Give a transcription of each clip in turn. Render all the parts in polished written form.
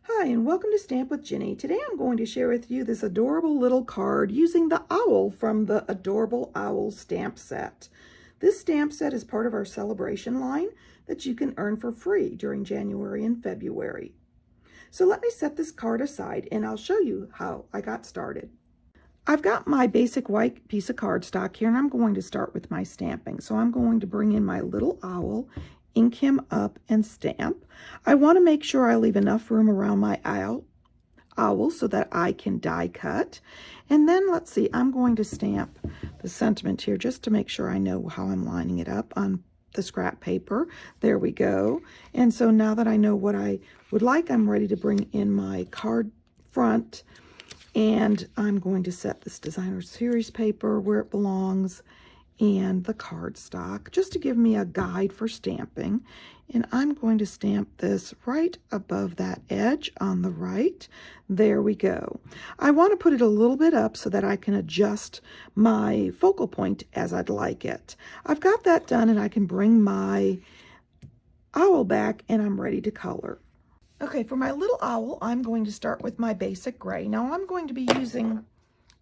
Hi, and welcome to Stamp with Ginny. Today I'm going to share with you this adorable little card using the owl from the Adorable Owl stamp set. This stamp set is part of our Sale-a-bration line that you can earn for free during January and February. So let me set this card aside and I'll show you how I got started. I've got my basic white piece of cardstock here and I'm going to start with my stamping. So I'm going to bring in my little owl, ink him up, and stamp. I want to make sure I leave enough room around my owl so that I can die cut. And then let's see, I'm going to stamp the sentiment here just to make sure I know how I'm lining it up on the scrap paper. There we go. And so now that I know what I would like, I'm ready to bring in my card front. And I'm going to set this designer series paper where it belongs and the cardstock just to give me a guide for stamping. And I'm going to stamp this right above that edge on the right. There we go. I want to put it a little bit up so that I can adjust my focal point as I'd like it. I've got that done and I can bring my owl back and I'm ready to color. Okay, for my little owl, I'm going to start with my basic gray. Now I'm going to be using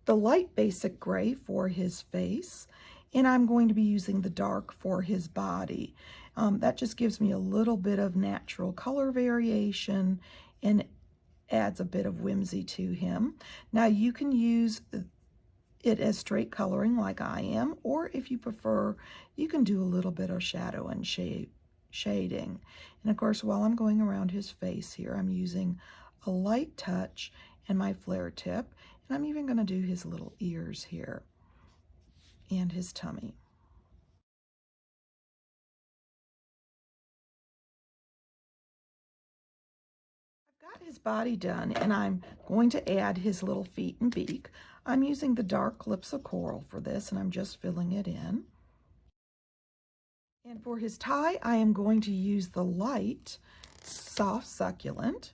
the light basic gray for his face, and I'm going to be using the dark for his body. That just gives me a little bit of natural color variation and adds a bit of whimsy to him. Now you can use it as straight coloring like I am, or if you prefer, you can do a little bit of shadow and shading. And of course, while I'm going around his face here, I'm using a light touch and my flare tip, and I'm even going to do his little ears here and his tummy. I've got his body done, and I'm going to add his little feet and beak. I'm using the dark lips of coral for this, and I'm just filling it in. And for his tie, I am going to use the light soft succulent.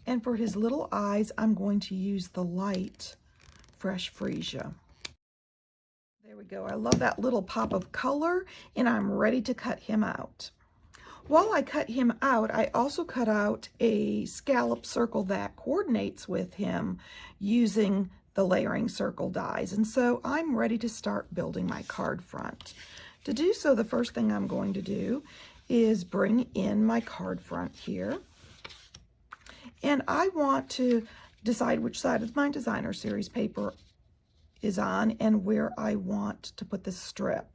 And for his little eyes, I'm going to use the light fresh freesia. There we go. I love that little pop of color, and I'm ready to cut him out. While I cut him out, I also cut out a scallop circle that coordinates with him using the layering circle dies. And so I'm ready to start building my card front. To do so, the first thing I'm going to do is bring in my card front here. And I want to decide which side of my designer series paper is on and where I want to put this strip.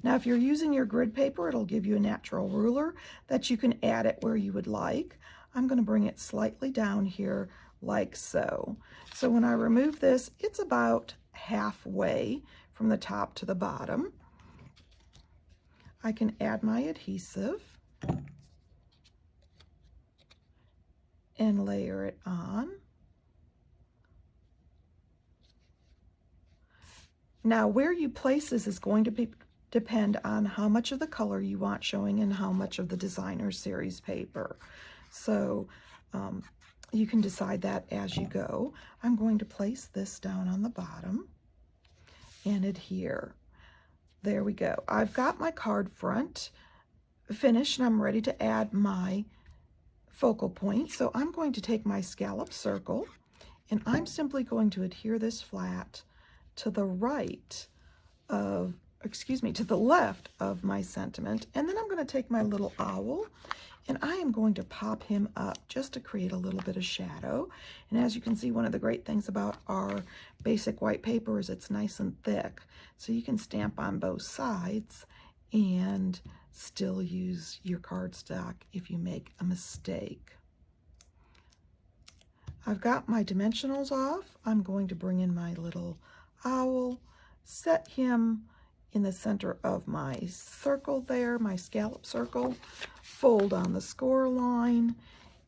Now, if you're using your grid paper, it'll give you a natural ruler that you can add it where you would like. I'm going to bring it slightly down here like so. So when I remove this, it's about halfway from the top to the bottom. I can add my adhesive and layer it on. Now, where you place this is going to depend on how much of the color you want showing and how much of the designer series paper. So you can decide that as you go. I'm going to place this down on the bottom and adhere. There we go. I've got my card front finished and I'm ready to add my focal point. So I'm going to take my scallop circle and I'm simply going to adhere this flat to the right of, to the left of my sentiment. And then I'm going to take my little owl and I am going to pop him up just to create a little bit of shadow. And as you can see, one of the great things about our basic white paper is it's nice and thick. So you can stamp on both sides and still use your cardstock if you make a mistake. I've got my dimensionals off. I'm going to bring in my little owl, set him in the center of my circle there, my scallop circle, fold on the score line,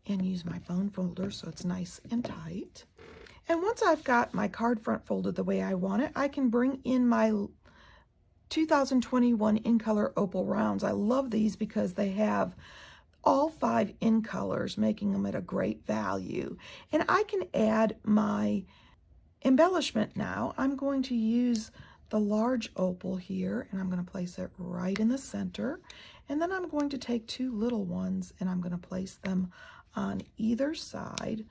and use my bone folder so it's nice and tight. And once I've got my card front folded the way I want it, I can bring in my 2021 in color opal rounds. I love these because they have all 5 in colors, making them at a great value. And I can add my embellishment now. I'm going to use the large opal here, and I'm going to place it right in the center. And then I'm going to take two little ones and I'm going to place them on either side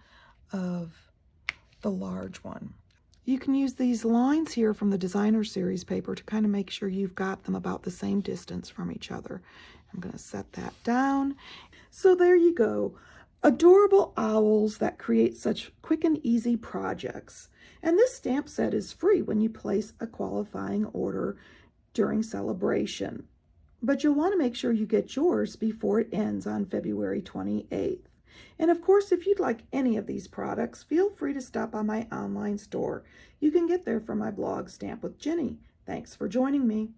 of the large one. You can use these lines here from the designer series paper to kind of make sure you've got them about the same distance from each other. I'm going to set that down. So there you go. Adorable owls that create such quick and easy projects. And this stamp set is free when you place a qualifying order during celebration. But you'll want to make sure you get yours before it ends on February 28th. And of course, if you'd like any of these products, feel free to stop by my online store. You can get there from my blog, Stamp with Jini. Thanks for joining me.